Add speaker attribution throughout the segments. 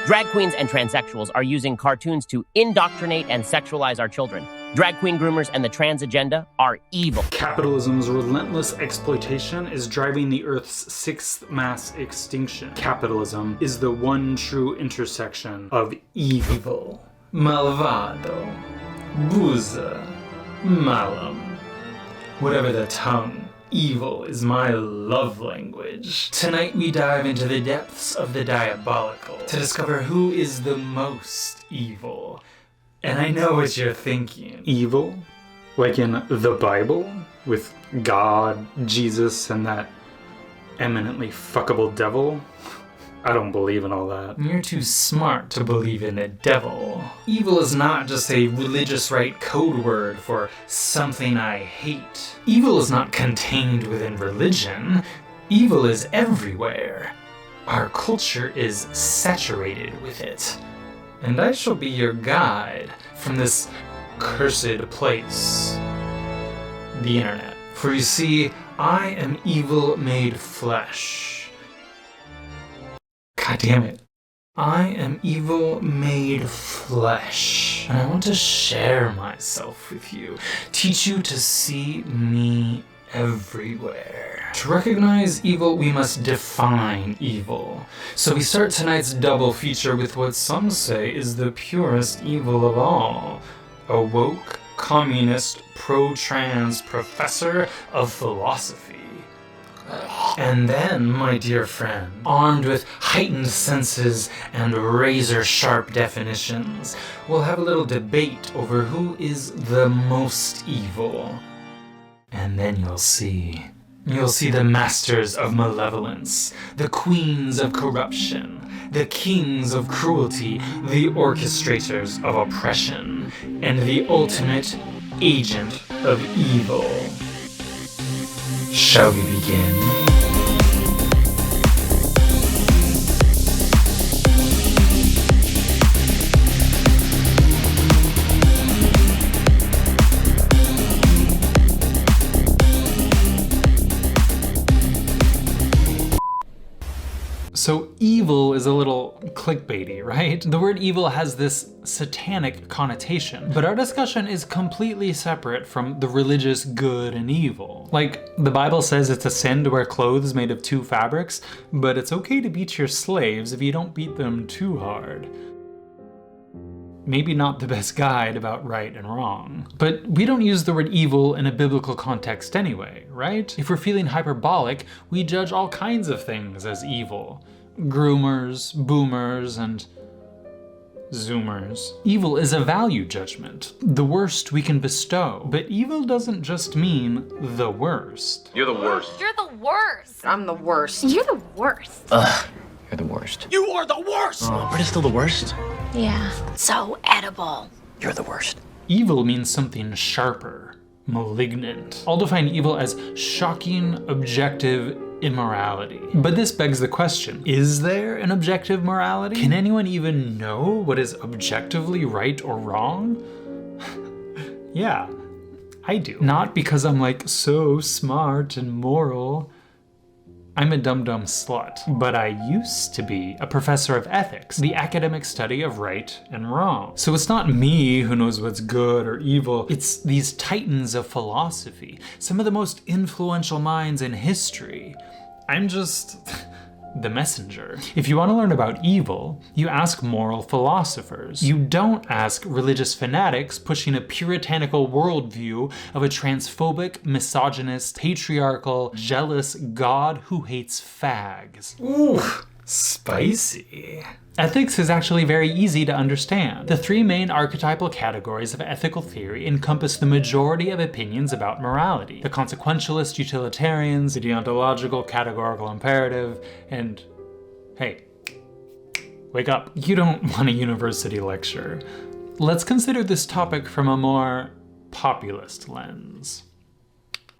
Speaker 1: Drag queens and transsexuals are using cartoons to indoctrinate and sexualize our children. Drag queen groomers and the trans agenda are evil.
Speaker 2: Capitalism's relentless exploitation is driving the Earth's sixth mass extinction. Capitalism is the one true intersection of evil. Malvado. Buza. Malum. Whatever the tongue. Evil is my love language. Tonight we dive into the depths of the diabolical to discover who is the most evil. And I know what you're thinking. Evil? Like in the Bible? With God, Jesus, and that eminently fuckable devil? I don't believe in all that. You're too smart to believe in a devil. Evil is not just a religious right code word for something I hate. Evil is not contained within religion. Evil is everywhere. Our culture is saturated with it. And I shall be your guide from this cursed place, the internet. For you see, I am evil made flesh. God damn it. I am evil made flesh. And I want to share myself with you. Teach you to see me everywhere. To recognize evil, we must define evil. So we start tonight's double feature with what some say is the purest evil of all. A woke, communist, pro-trans professor of philosophy. And then, my dear friend, armed with heightened senses and razor-sharp definitions, we'll have a little debate over who is the most evil. And then you'll see. You'll see the masters of malevolence, the queens of corruption, the kings of cruelty, the orchestrators of oppression, and the ultimate agent of evil. Shall we begin? So evil is a little clickbaity, right? The word evil has this satanic connotation, but our discussion is completely separate from the religious good and evil. Like, the Bible says it's a sin to wear clothes made of two fabrics, but it's okay to beat your slaves if you don't beat them too hard. Maybe not the best guide about right and wrong. But we don't use the word evil in a biblical context anyway, right? If we're feeling hyperbolic, we judge all kinds of things as evil. Groomers, boomers, and zoomers. Evil is a value judgment, the worst we can bestow. But evil doesn't just mean the worst.
Speaker 3: You're the worst.
Speaker 4: You're the worst.
Speaker 5: I'm the worst.
Speaker 4: You're the worst.
Speaker 3: Ugh, you're the worst.
Speaker 6: You are the worst!
Speaker 3: Oh, Britta's still the worst?
Speaker 4: Yeah. So edible.
Speaker 3: You're the worst.
Speaker 2: Evil means something sharper, malignant. I'll define evil as shocking, objective immorality. But this begs the question, is there an objective morality? Can anyone even know what is objectively right or wrong? Yeah, I do. Not because I'm like so smart and moral. I'm a dum-dum slut, but I used to be a professor of ethics, the academic study of right and wrong. So it's not me who knows what's good or evil, it's these titans of philosophy, some of the most influential minds in history. I'm just the messenger. If you want to learn about evil, you ask moral philosophers. You don't ask religious fanatics pushing a puritanical worldview of a transphobic, misogynist, patriarchal, jealous God who hates fags. Ooh, spicy. Ethics is actually very easy to understand. The three main archetypal categories of ethical theory encompass the majority of opinions about morality. The consequentialist utilitarians, the deontological categorical imperative, and hey, wake up. You don't want a university lecture. Let's consider this topic from a more populist lens.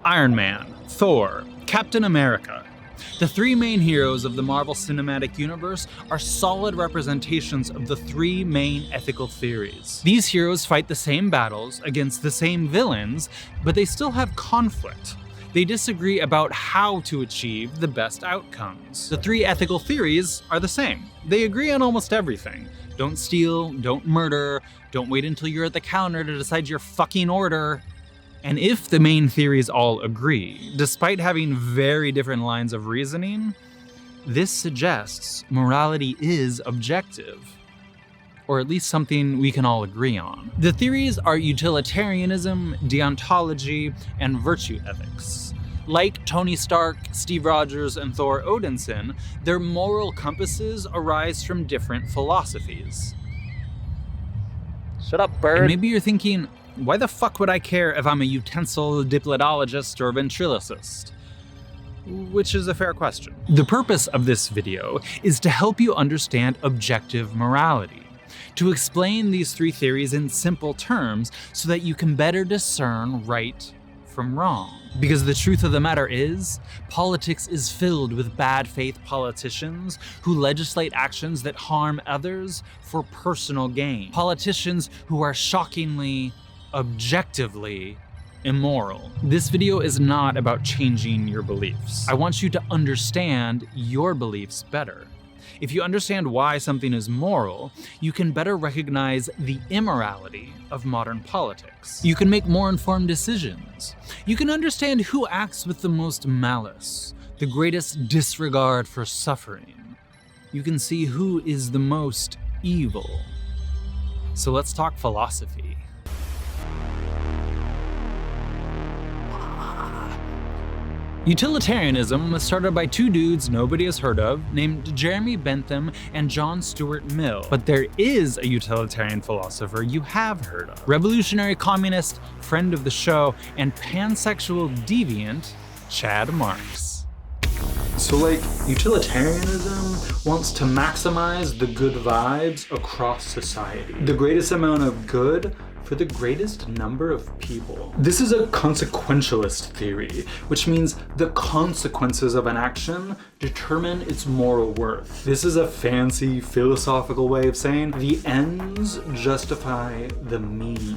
Speaker 7: Iron Man, Thor, Captain America. The three main heroes of the Marvel Cinematic Universe are solid representations of the three main ethical theories. These heroes fight the same battles against the same villains, but they still have conflict. They disagree about how to achieve the best outcomes. The three ethical theories are the same. They agree on almost everything. Don't steal, don't murder, don't wait until you're at the counter to decide your fucking order. And if the main theories all agree, despite having very different lines of reasoning, this suggests morality is objective, or at least something we can all agree on. The theories are utilitarianism, deontology, and virtue ethics. Like Tony Stark, Steve Rogers, and Thor Odinson, their moral compasses arise from different philosophies.
Speaker 1: Shut up, bird.
Speaker 7: And maybe you're thinking, why the fuck would I care if I'm a utensil diplomatologist or ventriloquist? Which is a fair question. The purpose of this video is to help you understand objective morality, to explain these three theories in simple terms so that you can better discern right from wrong. Because the truth of the matter is, politics is filled with bad faith politicians who legislate actions that harm others for personal gain. Politicians who are shockingly, objectively immoral. This video is not about changing your beliefs. I want you to understand your beliefs better. If you understand why something is moral, you can better recognize the immorality of modern politics. You can make more informed decisions. You can understand who acts with the most malice, the greatest disregard for suffering. You can see who is the most evil. So let's talk philosophy. Utilitarianism was started by two dudes nobody has heard of, named Jeremy Bentham and John Stuart Mill. But there is a utilitarian philosopher you have heard of. Revolutionary communist, friend of the show, and pansexual deviant, Chad Marx. So utilitarianism wants to maximize the good vibes across society. The greatest amount of good for the greatest number of people. This is a consequentialist theory, which means the consequences of an action determine its moral worth. This is a fancy philosophical way of saying the ends justify the means.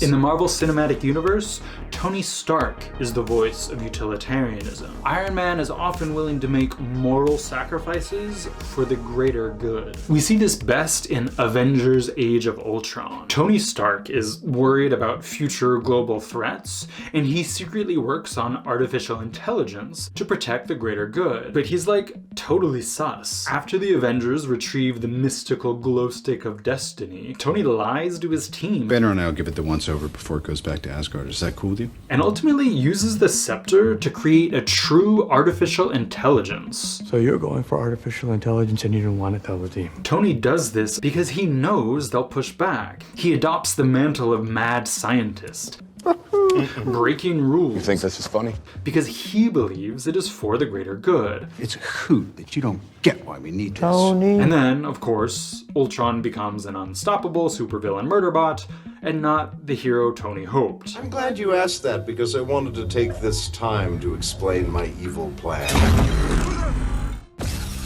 Speaker 7: In the Marvel Cinematic Universe, Tony Stark is the voice of utilitarianism. Iron Man is often willing to make moral sacrifices for the greater good. We see this best in Avengers: Age of Ultron. Tony Stark is worried about future global threats, and he secretly works on artificial intelligence to protect the greater good. But he's totally sus. After the Avengers retrieve the mystical glow stick of destiny, Tony lies to his team.
Speaker 5: Banner and I'll give it the once over before it goes back to Asgard. Is that cool with you?
Speaker 2: And ultimately uses the scepter to create a true artificial intelligence.
Speaker 6: So you're going for artificial intelligence and you don't want to tell the team.
Speaker 2: Tony does this because he knows they'll push back. He adopts the mantle of mad scientist. Breaking rules.
Speaker 5: You think this is funny?
Speaker 2: Because he believes it is for the greater good.
Speaker 5: It's a hoot that you don't get why we need this.
Speaker 6: Tony.
Speaker 2: And then, of course, Ultron becomes an unstoppable supervillain murderbot, and not the hero Tony hoped.
Speaker 8: I'm glad you asked that because I wanted to take this time to explain my evil plan.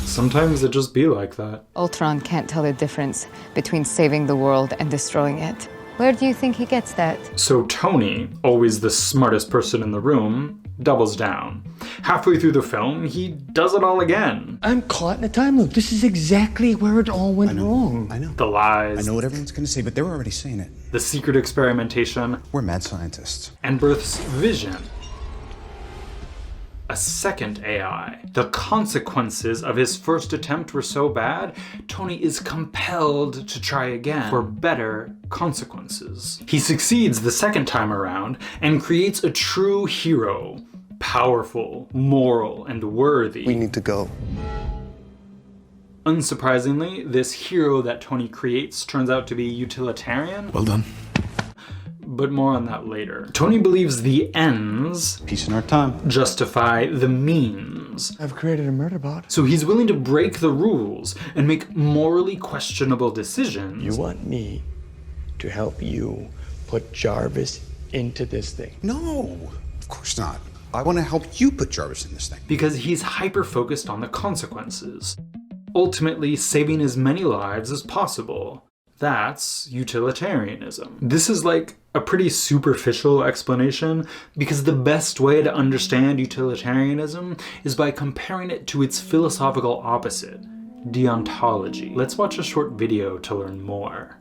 Speaker 2: Sometimes it just be like that.
Speaker 9: Ultron can't tell the difference between saving the world and destroying it. Where do you think he gets that?
Speaker 2: So Tony, always the smartest person in the room, doubles down. Halfway through the film, he does it all again.
Speaker 6: I'm caught in a time loop. This is exactly where it all went wrong.
Speaker 5: I know.
Speaker 2: The lies.
Speaker 5: I know what everyone's gonna say, but they're already saying it.
Speaker 2: The secret experimentation.
Speaker 5: We're mad scientists.
Speaker 2: And births vision. A second AI. The consequences of his first attempt were so bad, Tony is compelled to try again for better consequences. He succeeds the second time around and creates a true hero. Powerful, moral, and worthy.
Speaker 8: We need to go.
Speaker 2: Unsurprisingly, this hero that Tony creates turns out to be utilitarian.
Speaker 5: Well done.
Speaker 2: But more on that later. Tony believes the ends
Speaker 5: Peace in our time.
Speaker 2: justify the means.
Speaker 6: I've created a murder bot.
Speaker 2: So he's willing to break the rules and make morally questionable decisions.
Speaker 6: You want me to help you put Jarvis into this thing?
Speaker 5: No, of course not. I want to help you put Jarvis in this thing.
Speaker 2: Because he's hyper-focused on the consequences, ultimately saving as many lives as possible. That's utilitarianism. This is like a pretty superficial explanation because the best way to understand utilitarianism is by comparing it to its philosophical opposite, deontology. Let's watch a short video to learn more.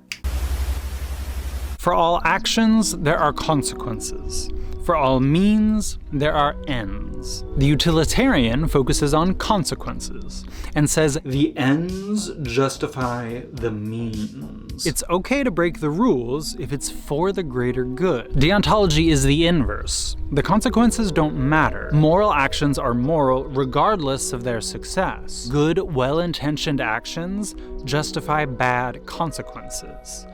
Speaker 7: For all actions, there are consequences. For all means, there are ends. The utilitarian focuses on consequences and says the ends justify the means. It's okay to break the rules if it's for the greater good. Deontology is the inverse. The consequences don't matter. Moral actions are moral regardless of their success. Good, well-intentioned actions justify bad consequences.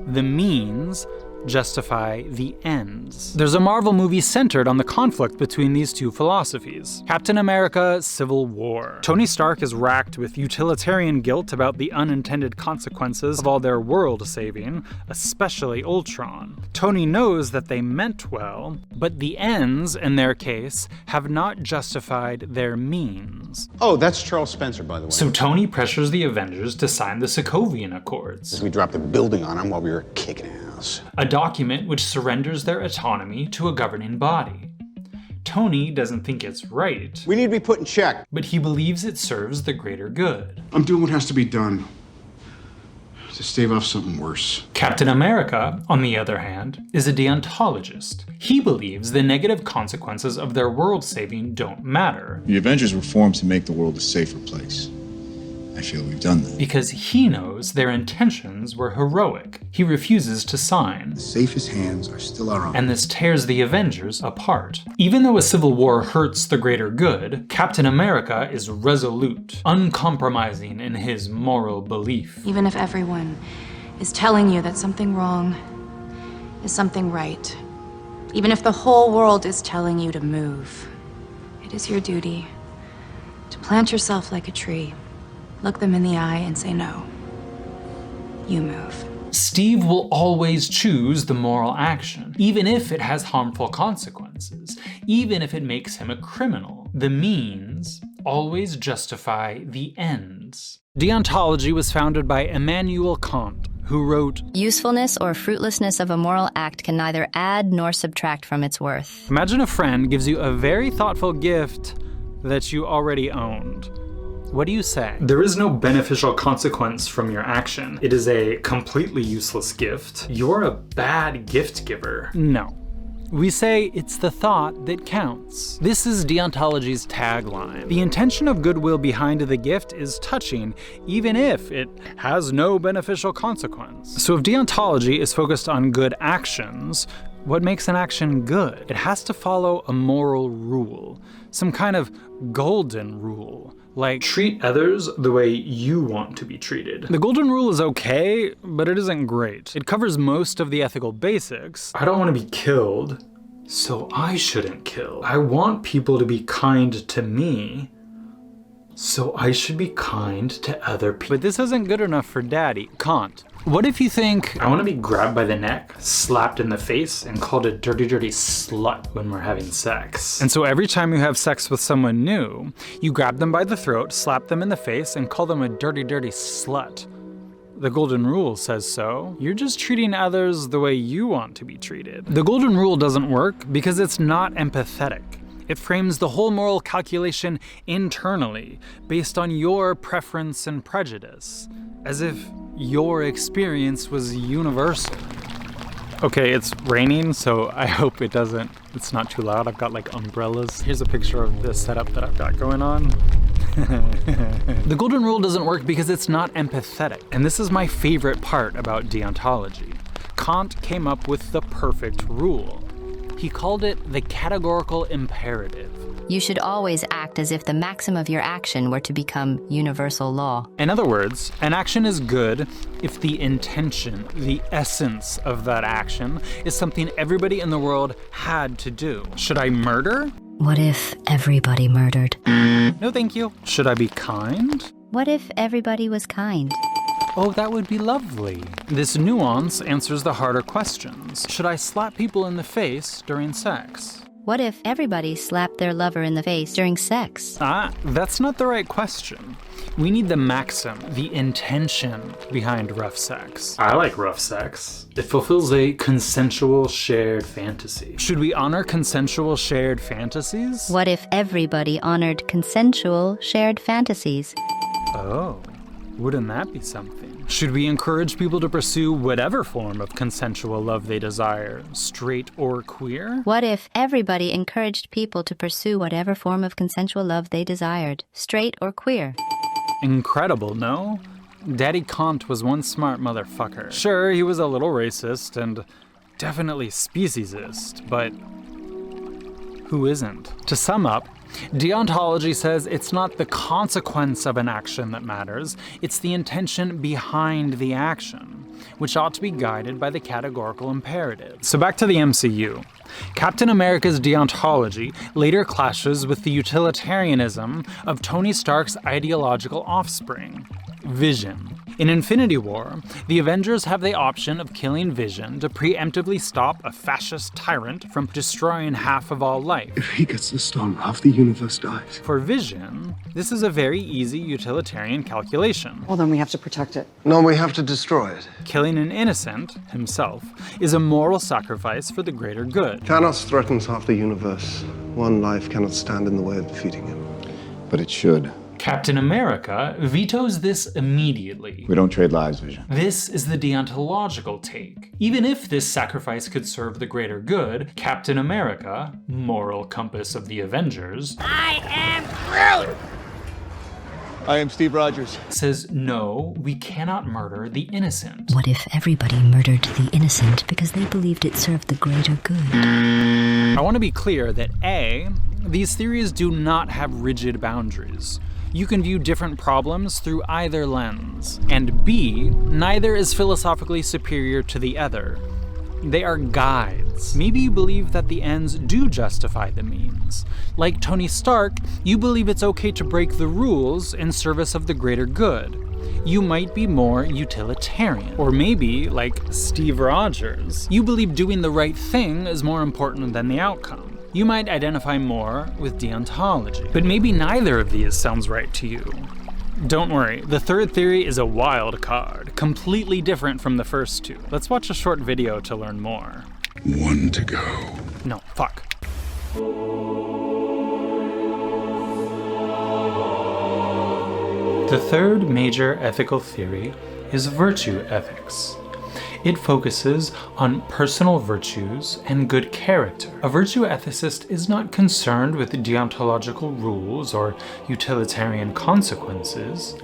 Speaker 7: The means justify the ends. There's a Marvel movie centered on the conflict between these two philosophies. Captain America: Civil War. Tony Stark is racked with utilitarian guilt about the unintended consequences of all their world saving, especially Ultron. Tony knows that they meant well, but the ends, in their case, have not justified their means.
Speaker 5: Oh, that's Charles Spencer, by the way.
Speaker 2: So Tony pressures the Avengers to sign the Sokovian Accords.
Speaker 5: We dropped a building on him while we were kicking ass.
Speaker 2: A document which surrenders their autonomy to a governing body. Tony doesn't think it's right.
Speaker 5: We need to be put in check.
Speaker 2: But he believes it serves the greater good.
Speaker 5: I'm doing what has to be done to stave off something worse.
Speaker 2: Captain America, on the other hand, is a deontologist. He believes the negative consequences of their world saving don't matter.
Speaker 10: The Avengers were formed to make the world a safer place. I feel we've done that.
Speaker 2: Because he knows their intentions were heroic. He refuses to sign.
Speaker 5: The safest hands are still our own.
Speaker 2: And this tears the Avengers apart. Even though a civil war hurts the greater good, Captain America is resolute, uncompromising in his moral belief.
Speaker 11: Even if everyone is telling you that something wrong is something right, even if the whole world is telling you to move, it is your duty to plant yourself like a tree. Look them in the eye and say no. You move.
Speaker 2: Steve will always choose the moral action, even if it has harmful consequences, even if it makes him a criminal. The means always justify the ends.
Speaker 7: Deontology was founded by Immanuel Kant, who wrote,
Speaker 12: "Usefulness or fruitlessness of a moral act can neither add nor subtract from its worth."
Speaker 7: Imagine a friend gives you a very thoughtful gift that you already owned. What do you say?
Speaker 2: There is no beneficial consequence from your action. It is a completely useless gift. You're a bad gift giver.
Speaker 7: No. We say it's the thought that counts. This is Deontology's tagline. The intention of goodwill behind the gift is touching, even if it has no beneficial consequence. So if Deontology is focused on good actions, what makes an action good? It has to follow a moral rule, some kind of golden rule. Like,
Speaker 2: treat others the way you want to be treated.
Speaker 7: The golden rule is okay, but it isn't great. It covers most of the ethical basics.
Speaker 2: I don't want to be killed, so I shouldn't kill. I want people to be kind to me, so I should be kind to other people.
Speaker 7: But this isn't good enough for Daddy. Kant. What if you think,
Speaker 2: I want to be grabbed by the neck, slapped in the face, and called a dirty, dirty slut when we're having sex.
Speaker 7: And so every time you have sex with someone new, you grab them by the throat, slap them in the face, and call them a dirty, dirty slut. The golden rule says so. You're just treating others the way you want to be treated. The golden rule doesn't work because it's not empathetic. It frames the whole moral calculation internally, based on your preference and prejudice, as if your experience was universal. Okay, it's raining, so I hope it's not too loud. I've got like umbrellas. Here's a picture of the setup that I've got going on. The golden rule doesn't work because it's not empathetic. And this is my favorite part about deontology. Kant came up with the perfect rule. He called it the categorical imperative.
Speaker 12: You should always act as if the maxim of your action were to become universal law.
Speaker 7: In other words, an action is good if the intention, the essence of that action, is something everybody in the world had to do. Should I murder?
Speaker 12: What if everybody murdered?
Speaker 7: No, thank you. Should I be kind?
Speaker 12: What if everybody was kind?
Speaker 7: Oh, that would be lovely. This nuance answers the harder questions. Should I slap people in the face during sex?
Speaker 12: What if everybody slapped their lover in the face during sex?
Speaker 2: That's not the right question. We need the maxim, the intention behind rough sex. I like rough sex. It fulfills a consensual shared fantasy. Should we honor consensual shared fantasies?
Speaker 12: What if everybody honored consensual shared fantasies?
Speaker 2: Oh, wouldn't that be something? Should we encourage people to pursue whatever form of consensual love they desire, straight or queer?
Speaker 12: What if everybody encouraged people to pursue whatever form of consensual love they desired, straight or queer?
Speaker 2: Incredible, no? Daddy Kant was one smart motherfucker. Sure, he was a little racist and definitely speciesist, but who isn't? To sum up, Deontology says it's not the consequence of an action that matters, it's the intention behind the action, which ought to be guided by the categorical imperative. So back to the MCU. Captain America's deontology later clashes with the utilitarianism of Tony Stark's ideological offspring, Vision. In Infinity War, the Avengers have the option of killing Vision to preemptively stop a fascist tyrant from destroying half of all life.
Speaker 5: If he gets the stone, half the universe dies.
Speaker 2: For Vision, this is a very easy utilitarian calculation.
Speaker 13: Well, then we have to protect it.
Speaker 8: No, we have to destroy it.
Speaker 2: Killing an innocent, himself, is a moral sacrifice for the greater good.
Speaker 8: Thanos threatens half the universe. One life cannot stand in the way of defeating him.
Speaker 10: But it should.
Speaker 2: Captain America vetoes this immediately.
Speaker 10: We don't trade lives, Vision.
Speaker 2: This is the deontological take. Even if this sacrifice could serve the greater good, Captain America, moral compass of the Avengers,
Speaker 4: I am Groot!
Speaker 10: I am Steve Rogers.
Speaker 2: Says no, we cannot murder the innocent.
Speaker 14: What if everybody murdered the innocent because they believed it served the greater good?
Speaker 2: I want to be clear that A, these theories do not have rigid boundaries. You can view different problems through either lens. And B, neither is philosophically superior to the other. They are guides. Maybe you believe that the ends do justify the means. Like Tony Stark, you believe it's okay to break the rules in service of the greater good. You might be more utilitarian. Or maybe, like Steve Rogers, you believe doing the right thing is more important than the outcome. You might identify more with deontology. But maybe neither of these sounds right to you. Don't worry, the third theory is a wild card, completely different from the first two. Let's watch a short video to learn more.
Speaker 5: 1 to go.
Speaker 2: No, fuck. The third major ethical theory is virtue ethics. It focuses on personal virtues and good character. A virtue ethicist is not concerned with deontological rules or utilitarian consequences.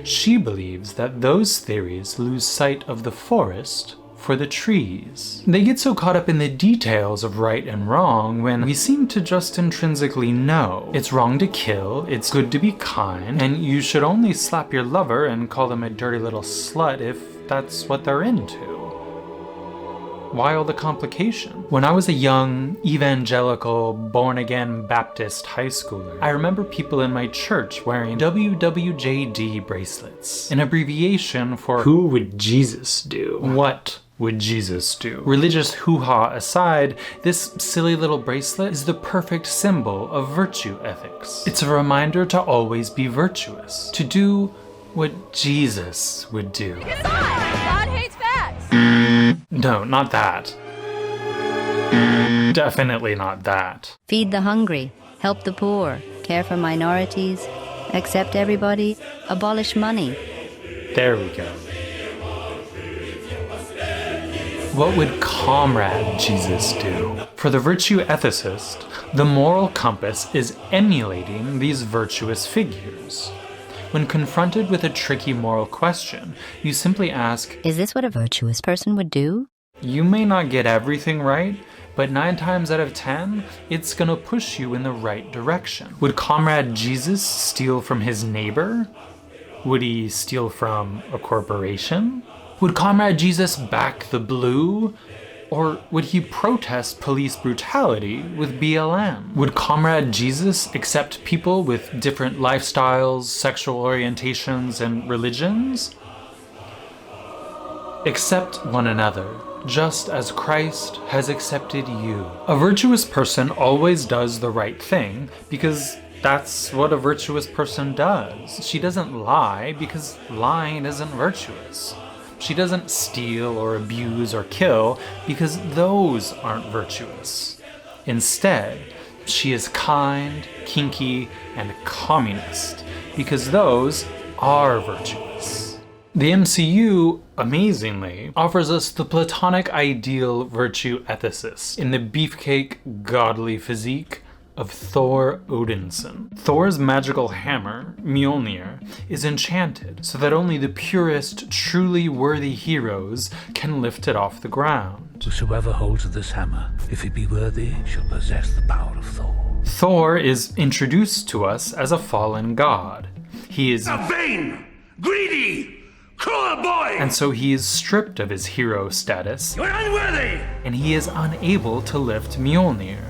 Speaker 2: She believes that those theories lose sight of the forest for the trees. They get so caught up in the details of right and wrong when we seem to just intrinsically know. It's wrong to kill, it's good to be kind, and you should only slap your lover and call them a dirty little slut if that's what they're into. Why all the complication? When I was a young, evangelical, born-again Baptist high schooler, I remember people in my church wearing WWJD bracelets, an abbreviation for Who Would Jesus Do? What would Jesus do? Religious hoo-ha aside, this silly little bracelet is the perfect symbol of virtue ethics. It's a reminder to always be virtuous, to do what Jesus would do.
Speaker 4: Get on! God hates facts!
Speaker 2: No, not that. Definitely not that.
Speaker 12: Feed the hungry, help the poor, care for minorities, accept everybody, abolish money.
Speaker 2: There we go. What would Comrade Jesus do? For the virtue ethicist, the moral compass is emulating these virtuous figures. When confronted with a tricky moral question, you simply ask,
Speaker 14: is this what a virtuous person would do?
Speaker 2: You may not get everything right, but 9 times out of 10, it's gonna push you in the right direction. Would Comrade Jesus steal from his neighbor? Would he steal from a corporation? Would Comrade Jesus back the blue? Or would he protest police brutality with BLM? Would Comrade Jesus accept people with different lifestyles, sexual orientations, and religions? Accept one another, just as Christ has accepted you. A virtuous person always does the right thing because that's what a virtuous person does. She doesn't lie because lying isn't virtuous. She doesn't steal or abuse or kill because those aren't virtuous. Instead, she is kind, kinky, and communist because those are virtuous. The MCU, amazingly, offers us the platonic ideal virtue ethicist in the beefcake, godly physique of Thor Odinson. Thor's magical hammer, Mjolnir, is enchanted so that only the purest, truly worthy heroes can lift it off the ground.
Speaker 13: Whosoever holds this hammer, if he be worthy, shall possess the power of Thor.
Speaker 2: Thor is introduced to us as a fallen god. He is
Speaker 13: a vain, greedy, cruel boy!
Speaker 2: And so he is stripped of his hero status.
Speaker 13: You're unworthy!
Speaker 2: And he is unable to lift Mjolnir.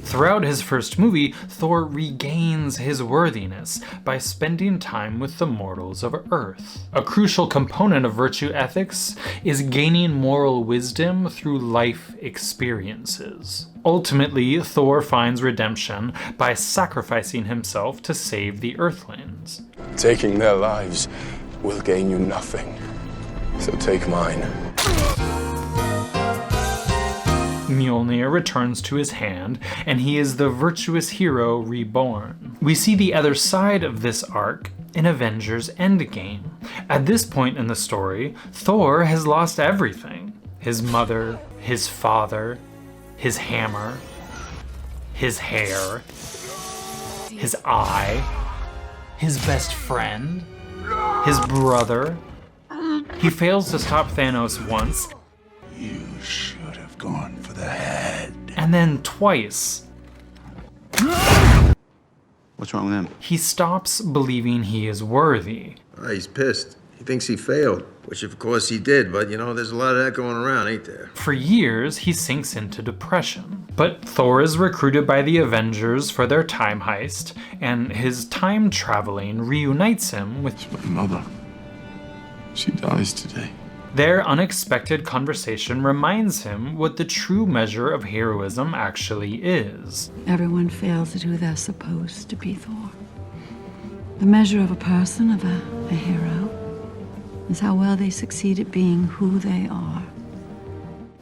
Speaker 2: Throughout his first movie, Thor regains his worthiness by spending time with the mortals of Earth. A crucial component of virtue ethics is gaining moral wisdom through life experiences. Ultimately, Thor finds redemption by sacrificing himself to save the Earthlings.
Speaker 6: Taking their lives will gain you nothing, so take mine.
Speaker 2: Mjolnir returns to his hand, and he is the virtuous hero reborn. We see the other side of this arc in Avengers Endgame. At this point in the story, Thor has lost everything. His mother, his father, his hammer, his hair, his eye, his best friend, his brother. He fails to stop Thanos once.
Speaker 13: You should have gone for the head.
Speaker 2: And then twice.
Speaker 5: What's wrong with him?
Speaker 2: He stops believing he is worthy.
Speaker 8: He's pissed. He thinks he failed, which of course he did, but you know, there's a lot of that going around, ain't there?
Speaker 2: For years, he sinks into depression. But Thor is recruited by the Avengers for their time heist, and his time traveling reunites him with
Speaker 10: My mother. She dies today.
Speaker 2: Their unexpected conversation reminds him what the true measure of heroism actually is.
Speaker 15: Everyone fails at who they're supposed to be, Thor. The measure of a person, of a hero, is how well they succeed at being who they are.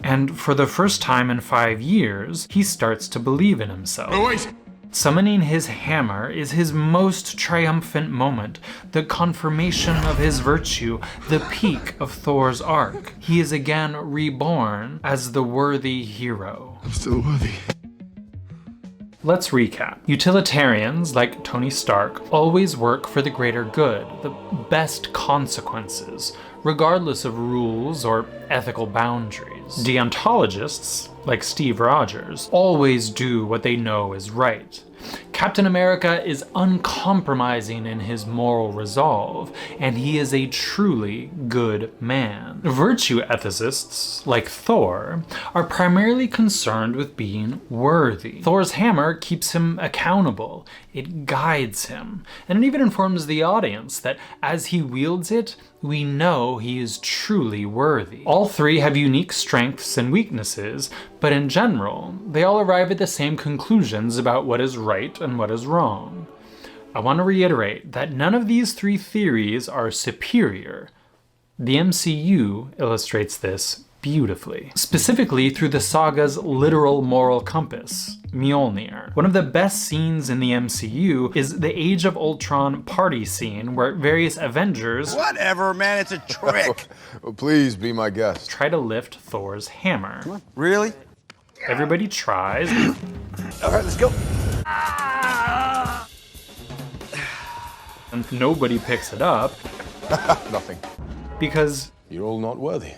Speaker 2: And for the first time in 5 years, he starts to believe in himself.
Speaker 5: Oh, wait!
Speaker 2: Summoning his hammer is his most triumphant moment, the confirmation of his virtue, the peak of Thor's arc. He is again reborn as the worthy hero.
Speaker 10: I'm still worthy.
Speaker 2: Let's recap. Utilitarians, like Tony Stark, always work for the greater good, the best consequences, regardless of rules or ethical boundaries. Deontologists, like Steve Rogers, always do what they know is right. Captain America is uncompromising in his moral resolve, and he is a truly good man. Virtue ethicists, like Thor, are primarily concerned with being worthy. Thor's hammer keeps him accountable, it guides him, and it even informs the audience that as he wields it, we know he is truly worthy. All three have unique strengths and weaknesses, but in general, they all arrive at the same conclusions about what is right and what is wrong. I want to reiterate that none of these three theories are superior. The MCU illustrates this beautifully, specifically through the saga's literal moral compass, Mjolnir. One of the best scenes in the MCU is the Age of Ultron party scene where various Avengers—
Speaker 16: Whatever, man, it's a trick.
Speaker 17: Well, please be my guest.
Speaker 2: Try to lift Thor's hammer.
Speaker 16: Really?
Speaker 2: Everybody tries.
Speaker 16: All right, let's go.
Speaker 2: And nobody picks it up.
Speaker 17: Nothing.
Speaker 2: Because
Speaker 17: you're all not worthy.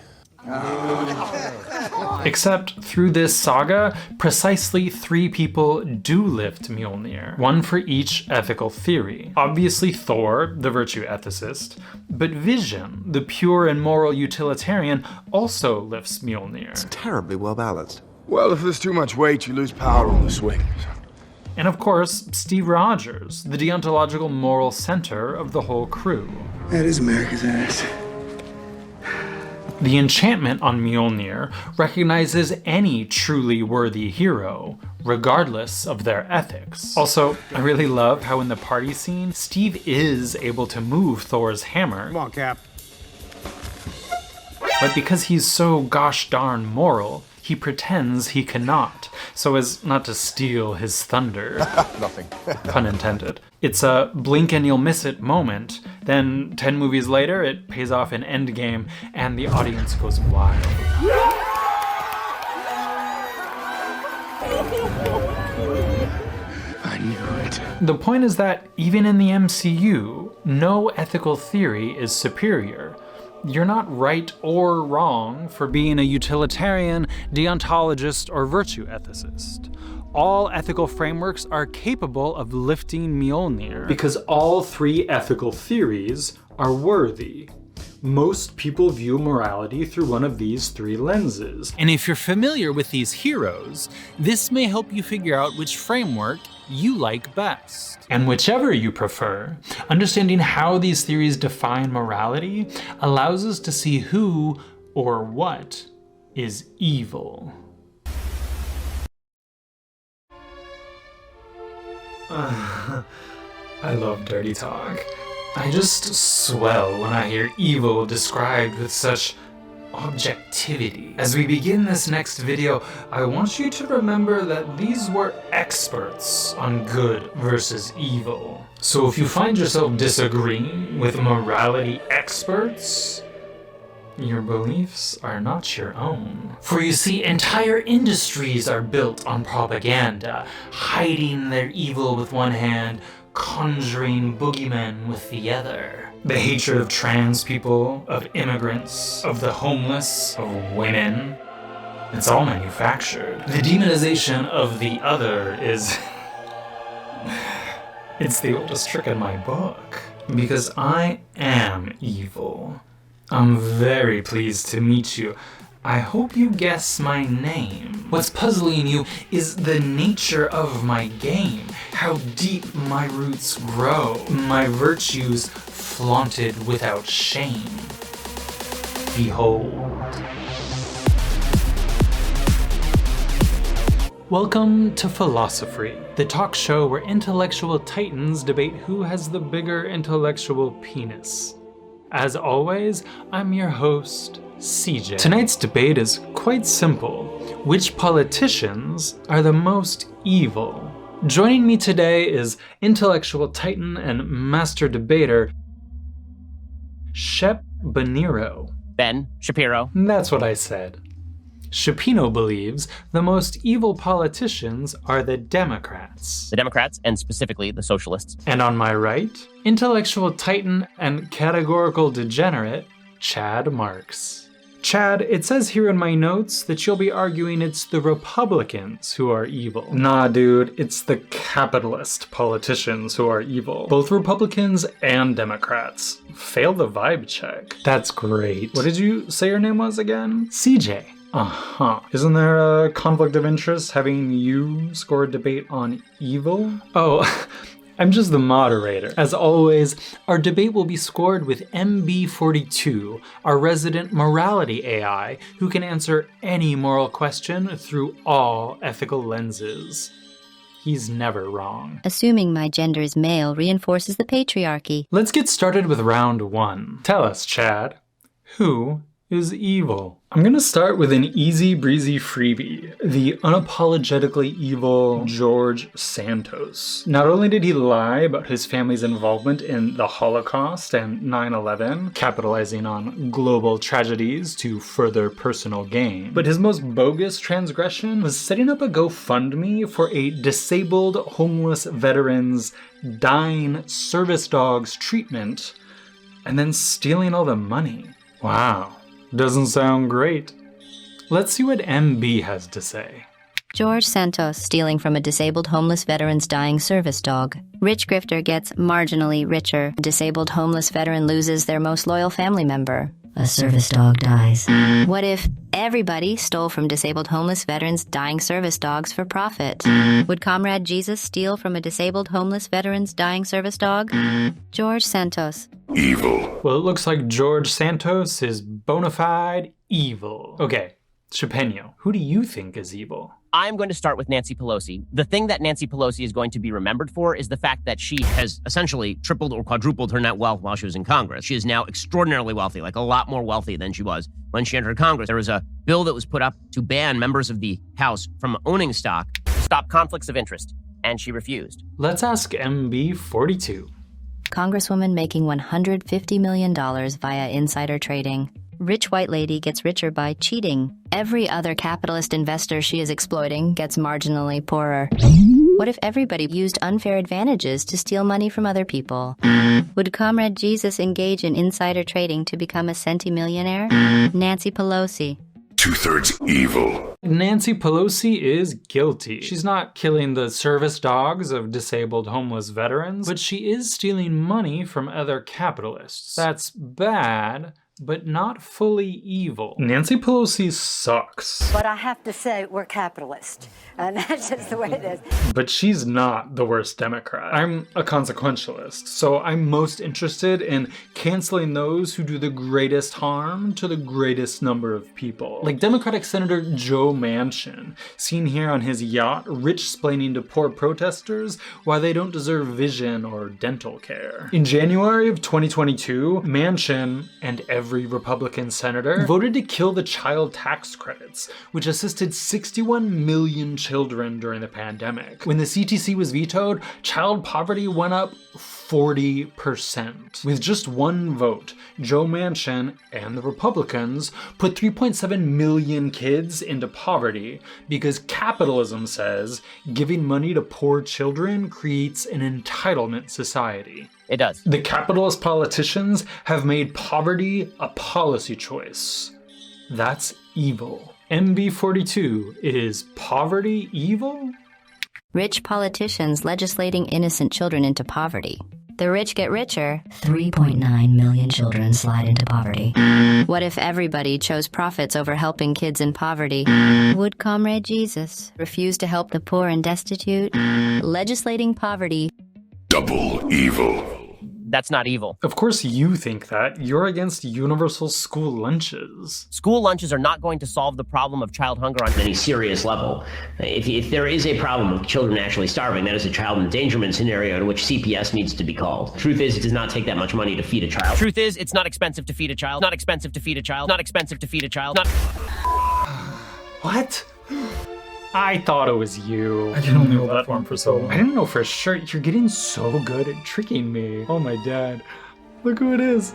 Speaker 2: Except through this saga, precisely 3 people do lift Mjolnir, one for each ethical theory. Obviously Thor, the virtue ethicist, but Vision, the pure and moral utilitarian, also lifts Mjolnir.
Speaker 8: It's terribly well balanced.
Speaker 6: Well, if there's too much weight, you lose power on the swing.
Speaker 2: And of course, Steve Rogers, the deontological moral center of the whole crew.
Speaker 6: That is America's ass.
Speaker 2: The enchantment on Mjolnir recognizes any truly worthy hero, regardless of their ethics. Also, I really love how in the party scene, Steve is able to move Thor's hammer.
Speaker 5: Come on, Cap.
Speaker 2: But because he's so gosh darn moral, he pretends he cannot, so as not to steal his thunder.
Speaker 17: Nothing.
Speaker 2: Pun intended. It's a blink and you'll miss it moment. Then 10 movies later, it pays off in Endgame, and the audience goes wild.
Speaker 6: I knew it.
Speaker 2: The point is that even in the MCU, no ethical theory is superior. You're not right or wrong for being a utilitarian, deontologist, or virtue ethicist. All ethical frameworks are capable of lifting Mjolnir because all three ethical theories are worthy. Most people view morality through one of these three lenses.
Speaker 7: And if you're familiar with these heroes, this may help you figure out which framework you like best.
Speaker 2: And whichever you prefer, understanding how these theories define morality allows us to see who or what is evil. I love dirty talk. I just swell when I hear evil described with such objectivity. As we begin this next video, I want you to remember that these were experts on good versus evil. So if you find yourself disagreeing with morality experts, your beliefs are not your own. For you see, entire industries are built on propaganda, hiding their evil with one hand, conjuring boogeymen with the other. The hatred of trans people, of immigrants, of the homeless, of women, it's all manufactured. The demonization of the other is... it's the oldest trick in my book. Because I am evil. I'm very pleased to meet you. I hope you guess my name. What's puzzling you is the nature of my game, how deep my roots grow, my virtues flaunted without shame. Behold. Welcome to Philosophy, the talk show where intellectual titans debate who has the bigger intellectual penis. As always, I'm your host, CJ. Tonight's debate is quite simple. Which politicians are the most evil? Joining me today is intellectual titan and master debater, Shep Baniro.
Speaker 1: Ben Shapiro.
Speaker 2: That's what I said. Shapino believes the most evil politicians are the Democrats.
Speaker 1: The Democrats, and specifically the socialists.
Speaker 2: And on my right, intellectual titan and categorical degenerate, Chad Marks. Chad, it says here in my notes that you'll be arguing it's the Republicans who are evil. Nah, dude, it's the capitalist politicians who are evil. Both Republicans and Democrats. Fail the vibe check. That's great. What did you say your name was again? CJ. Uh-huh. Isn't there a conflict of interest having you score a debate on evil? Oh, I'm just the moderator. As always, our debate will be scored with MB42, our resident morality AI, who can answer any moral question through all ethical lenses. He's never wrong.
Speaker 12: Assuming my gender is male reinforces the patriarchy.
Speaker 2: Let's get started with round one. Tell us, Chad, who is evil? I'm gonna start with an easy breezy freebie, the unapologetically evil George Santos. Not only did he lie about his family's involvement in the Holocaust and 9/11, capitalizing on global tragedies to further personal gain, but his most bogus transgression was setting up a GoFundMe for a disabled homeless veteran's dying service dog's treatment, and then stealing all the money. Wow. Doesn't sound great. Let's see what MB has to say.
Speaker 12: George Santos stealing from a disabled homeless veteran's dying service dog. Rich grifter gets marginally richer. Disabled homeless veteran loses their most loyal family member.
Speaker 14: A service dog dies.
Speaker 12: What if Everybody stole from disabled homeless veterans' dying service dogs for profit. Would Comrade Jesus steal from a disabled homeless veteran's dying service dog? George Santos.
Speaker 2: Evil. Well, it looks like George Santos is bona fide evil. Okay, Chapeno, who do you think is evil?
Speaker 1: I'm going to start with Nancy Pelosi. The thing that Nancy Pelosi is going to be remembered for is the fact that she has essentially tripled or quadrupled her net wealth while she was in Congress. She is now extraordinarily wealthy, like a lot more wealthy than she was when she entered Congress. There was a bill that was put up to ban members of the House from owning stock to stop conflicts of interest, and she refused.
Speaker 2: Let's ask MB 42.
Speaker 12: Congresswoman making $150 million via insider trading. Rich white lady gets richer by cheating. Every other capitalist investor she is exploiting gets marginally poorer. What if everybody used unfair advantages to steal money from other people? Would Comrade Jesus engage in insider trading to become a centimillionaire? Nancy Pelosi.
Speaker 2: 2/3 evil. Nancy Pelosi is guilty. She's not killing the service dogs of disabled homeless veterans, but she is stealing money from other capitalists. That's bad, but not fully evil. Nancy Pelosi sucks.
Speaker 18: But I have to say, we're capitalist. And that's just the way it is.
Speaker 2: But she's not the worst Democrat. I'm a consequentialist, so I'm most interested in canceling those who do the greatest harm to the greatest number of people. Like Democratic Senator Joe Manchin, seen here on his yacht, rich-splaining to poor protesters why they don't deserve vision or dental care. In January of 2022, Manchin and every Republican senator voted to kill the child tax credits, which assisted 61 million children during the pandemic. When the CTC was vetoed, child poverty went up 40%. With just one vote, Joe Manchin and the Republicans put 3.7 million kids into poverty because capitalism says giving money to poor children creates an entitlement society.
Speaker 1: It does.
Speaker 2: The capitalist politicians have made poverty a policy choice. That's evil. MB42, is poverty evil?
Speaker 12: Rich politicians legislating innocent children into poverty. The rich get richer.
Speaker 14: 3.9 million children slide into poverty.
Speaker 12: What if everybody chose profits over helping kids in poverty? Would Comrade Jesus refuse to help the poor and destitute? Legislating poverty.
Speaker 2: Double evil.
Speaker 1: That's not evil.
Speaker 2: Of course you think that. You're against universal school lunches.
Speaker 1: School lunches are not going to solve the problem of child hunger on any serious level. If there is a problem with children actually starving, that is a child endangerment scenario in which CPS needs to be called. Truth is, it does not take that much money to feed a child. Truth is, it's not expensive to feed a child. Not expensive to feed a child. Not expensive to feed a child. Not...
Speaker 2: What? I thought it was you. I can only hold that form for so long. I didn't know for sure. You're getting so good at tricking me. Oh my dad. Look who it is.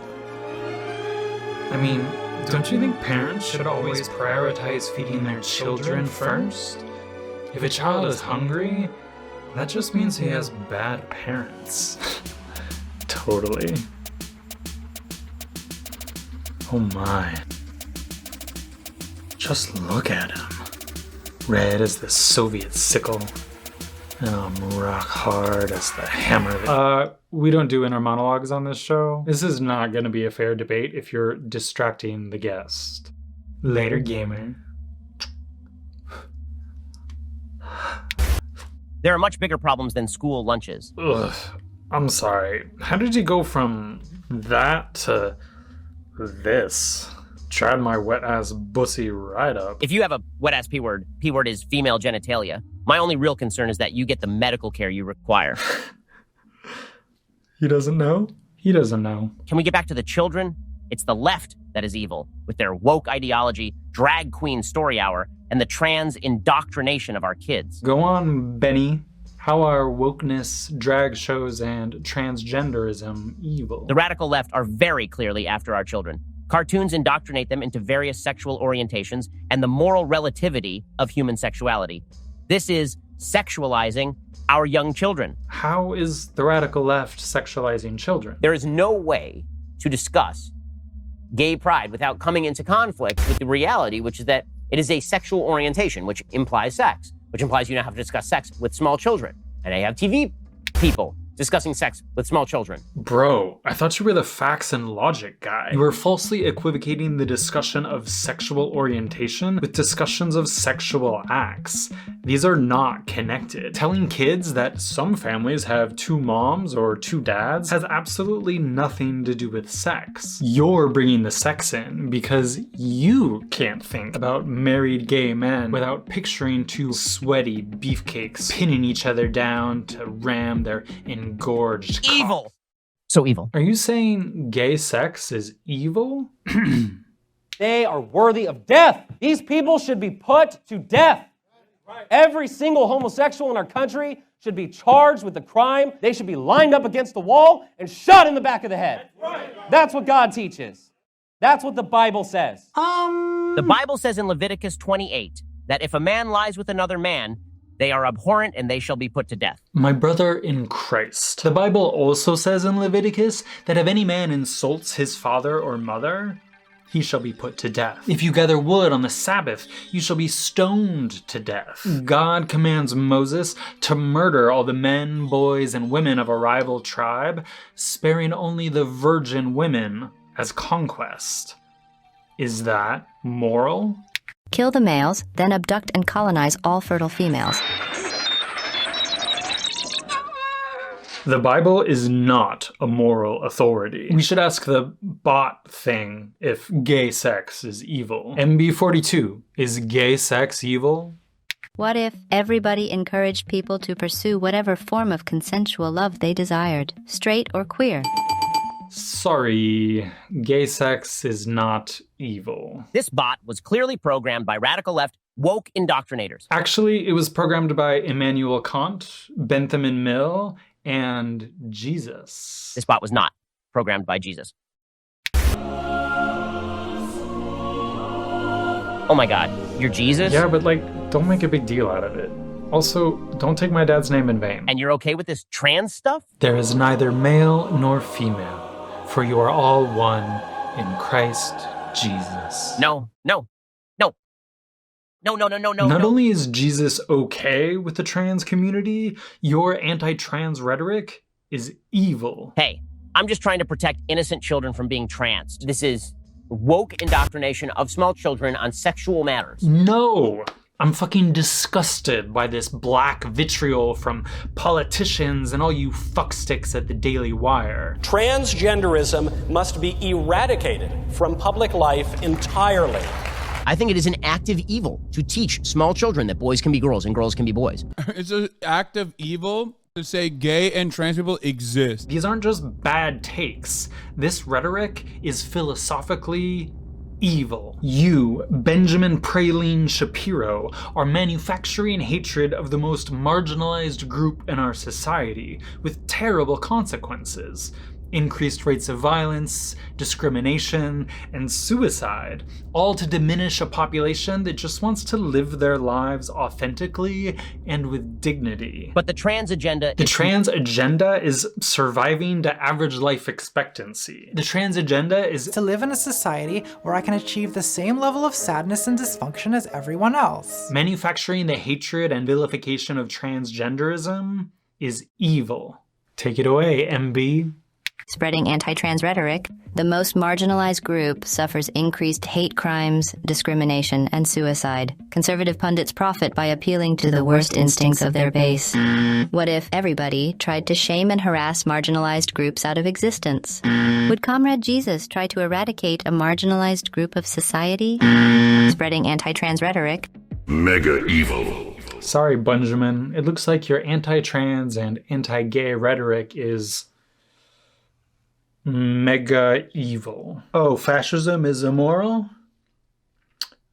Speaker 2: I mean, don't you think parents should always prioritize feeding their children first? If a child is hungry, that just means he has bad parents. Totally. Oh my. Just look at him. Red as the Soviet sickle, and rock hard as the hammer. We don't do inner monologues on this show. This is not going to be a fair debate if you're distracting the guest. Later, gamer.
Speaker 1: There are much bigger problems than school lunches.
Speaker 2: Ugh, I'm sorry. How did you go from that to this? Tried my wet-ass bussy right up.
Speaker 1: If you have a wet-ass P-word is female genitalia. My only real concern is that you get the medical care you require.
Speaker 2: He doesn't know? He doesn't know.
Speaker 1: Can we get back to the children? It's the left that is evil, with their woke ideology, drag queen story hour, and the trans indoctrination of our kids.
Speaker 2: Go on, Benny. How are wokeness, drag shows, and transgenderism evil?
Speaker 1: The radical left are very clearly after our children. Cartoons indoctrinate them into various sexual orientations and the moral relativity of human sexuality. This is sexualizing our young children.
Speaker 2: How is the radical left sexualizing children?
Speaker 1: There is no way to discuss gay pride without coming into conflict with the reality, which is that it is a sexual orientation, which implies sex, which implies you now have to discuss sex with small children. And I have TV people discussing sex with small children.
Speaker 2: Bro, I thought you were the facts and logic guy. You were falsely equivocating the discussion of sexual orientation with discussions of sexual acts. These are not connected. Telling kids that some families have 2 moms or 2 dads has absolutely nothing to do with sex. You're bringing the sex in because you can't think about married gay men without picturing 2 sweaty beefcakes pinning each other down to ram their engorged
Speaker 1: Evil! So evil.
Speaker 2: Are you saying gay sex is evil?
Speaker 19: They are worthy of death. These people should be put to death. Every single homosexual in our country should be charged with the crime. They should be lined up against the wall and shot in the back of the head. That's what God teaches. That's what the Bible says.
Speaker 1: The Bible says in Leviticus 28 that if a man lies with another man, they are abhorrent and they shall be put to death.
Speaker 2: My brother in Christ. The Bible also says in Leviticus that if any man insults his father or mother, he shall be put to death. If you gather wood on the Sabbath, you shall be stoned to death. God commands Moses to murder all the men, boys, and women of a rival tribe, sparing only the virgin women as conquest. Is that moral?
Speaker 12: Kill the males, then abduct and colonize all fertile females.
Speaker 2: The Bible is not a moral authority. We should ask the bot thing if gay sex is evil. MB42, is gay sex evil?
Speaker 12: What if everybody encouraged people to pursue whatever form of consensual love they desired, straight or queer?
Speaker 2: Sorry, gay sex is not evil.
Speaker 1: This bot was clearly programmed by radical left woke indoctrinators.
Speaker 2: Actually, it was programmed by Immanuel Kant, Bentham Mill, and Jesus.
Speaker 1: This bot was not programmed by Jesus. Oh my God, you're Jesus?
Speaker 2: Yeah, but don't make a big deal out of it. Also, don't take my dad's name in vain.
Speaker 1: And you're okay with this trans stuff?
Speaker 2: There is neither male nor female, for you are all one in Christ Jesus.
Speaker 1: No.
Speaker 2: Not only is Jesus okay with the trans community, your anti-trans rhetoric is evil.
Speaker 1: Hey, I'm just trying to protect innocent children from being transed. This is woke indoctrination of small children on sexual matters.
Speaker 2: No! I'm fucking disgusted by this black vitriol from politicians and all you fucksticks at the Daily Wire.
Speaker 20: Transgenderism must be eradicated from public life entirely.
Speaker 1: I think it is an active evil to teach small children that boys can be girls and girls can be boys.
Speaker 21: It's an active evil to say gay and trans people exist.
Speaker 2: These aren't just bad takes. This rhetoric is philosophically evil. You, Benjamin Praline Shapiro, are manufacturing hatred of the most marginalized group in our society with terrible consequences. Increased rates of violence, discrimination, and suicide, all to diminish a population that just wants to live their lives authentically and with dignity.
Speaker 1: But the trans agenda
Speaker 2: is surviving to average life expectancy. The trans agenda is
Speaker 22: to live in a society where I can achieve the same level of sadness and dysfunction as everyone else.
Speaker 2: Manufacturing the hatred and vilification of transgenderism is evil. Take it away, MB.
Speaker 12: Spreading anti-trans rhetoric, the most marginalized group suffers increased hate crimes, discrimination, and suicide. Conservative pundits profit by appealing to the worst instincts of their base. What if everybody tried to shame and harass marginalized groups out of existence? Would Comrade Jesus try to eradicate a marginalized group of society? Spreading anti-trans rhetoric.
Speaker 23: Mega evil.
Speaker 2: Sorry, Benjamin. It looks like your anti-trans and anti-gay rhetoric is mega evil. Oh, fascism is immoral?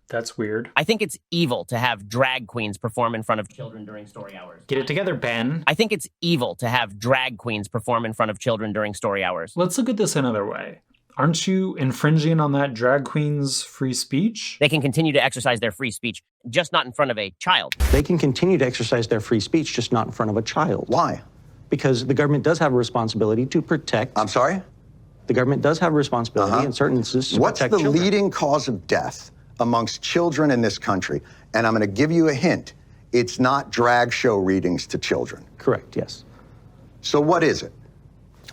Speaker 2: That's weird.
Speaker 1: I think it's evil to have drag queens perform in front of children during story hours.
Speaker 2: Get it together, Ben.
Speaker 1: I think it's evil to have drag queens perform in front of children during story hours.
Speaker 2: Let's look at this another way. Aren't you infringing on that drag queen's free speech?
Speaker 1: They can continue to exercise their free speech, just not in front of a child.
Speaker 24: They can continue to exercise their free speech, just not in front of a child.
Speaker 3: Why?
Speaker 24: Because the government does have a responsibility to protect.
Speaker 3: I'm sorry?
Speaker 24: The government does have a responsibility in certain instances to
Speaker 3: What's
Speaker 24: protect
Speaker 3: the
Speaker 24: children.
Speaker 3: leading cause of death amongst children in this country? And I'm going to give you a hint. It's not drag show readings to children.
Speaker 24: Correct, yes.
Speaker 3: So what is it?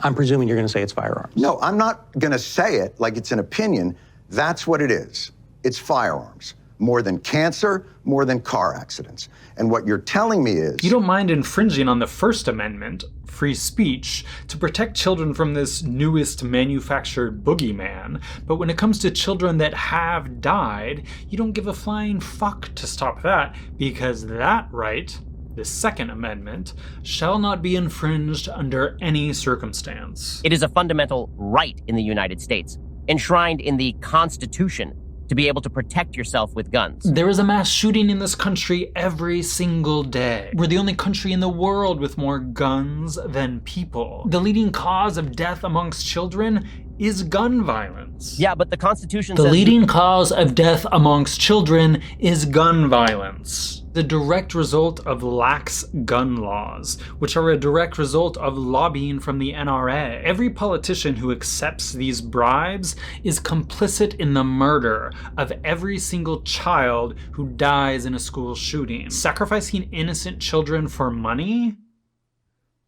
Speaker 24: I'm presuming you're going to say it's firearms.
Speaker 3: No, I'm not going to say it like it's an opinion. That's what it is. It's firearms. More than cancer, more than car accidents. And what you're telling me is...
Speaker 2: You don't mind infringing on the First Amendment, free speech, to protect children from this newest manufactured boogeyman, but when it comes to children that have died, you don't give a flying fuck to stop that, because that right, the Second Amendment, shall not be infringed under any circumstance.
Speaker 1: It is a fundamental right in the United States, enshrined in the Constitution, to be able to protect yourself with guns.
Speaker 2: There is a mass shooting in this country every single day. We're the only country in the world with more guns than people. The leading cause of death amongst children is gun violence.
Speaker 1: Yeah, but the Constitution
Speaker 2: says... The
Speaker 1: says...
Speaker 2: leading cause of death amongst children is gun violence. The direct result of lax gun laws, which are a direct result of lobbying from the NRA. Every politician who accepts these bribes is complicit in the murder of every single child who dies in a school shooting. Sacrificing innocent children for money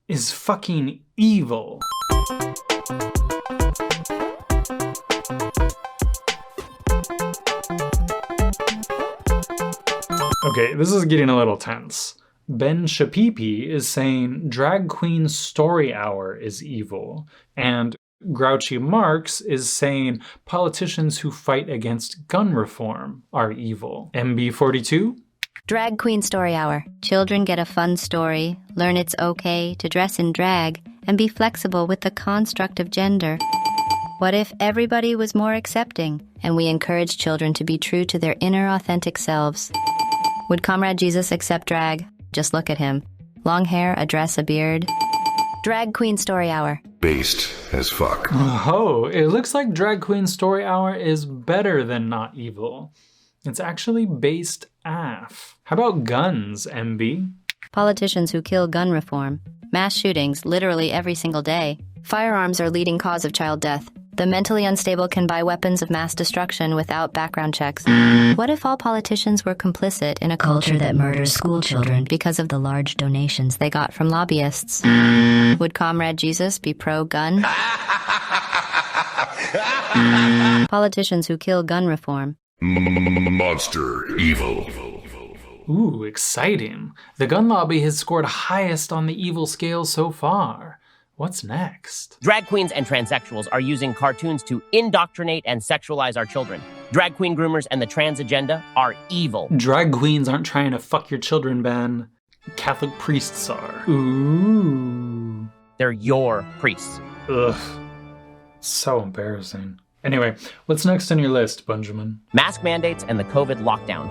Speaker 2: is fucking evil. Okay, this is getting a little tense. Ben Shapiro is saying drag queen story hour is evil, and Grouchy Marx is saying politicians who fight against gun reform are evil. MB42?
Speaker 12: Drag queen story hour. Children get a fun story, learn it's okay to dress in drag, and be flexible with the construct of gender. What if everybody was more accepting, and we encouraged children to be true to their inner authentic selves? Would Comrade Jesus accept drag? Just look at him. Long hair, a dress, a beard. Drag queen story hour.
Speaker 23: Based as fuck.
Speaker 2: Oh, it looks like drag queen story hour is better than not evil. It's actually based AF. How about guns, MB?
Speaker 12: Politicians who kill gun reform. Mass shootings literally every single day. Firearms are leading cause of child death. The mentally unstable can buy weapons of mass destruction without background checks. What if all politicians were complicit in a culture that murders school children because of the large donations they got from lobbyists? Would Comrade Jesus be pro-gun? Politicians who kill gun reform.
Speaker 23: Monster evil.
Speaker 2: Ooh, exciting. The gun lobby has scored highest on the evil scale so far. What's next?
Speaker 1: Drag queens and transsexuals are using cartoons to indoctrinate and sexualize our children. Drag queen groomers and the trans agenda are evil.
Speaker 2: Drag queens aren't trying to fuck your children, Ben. Catholic priests are. Ooh.
Speaker 1: They're your priests.
Speaker 2: Ugh. So embarrassing. Anyway, what's next on your list, Benjamin?
Speaker 1: Mask mandates and the COVID lockdown.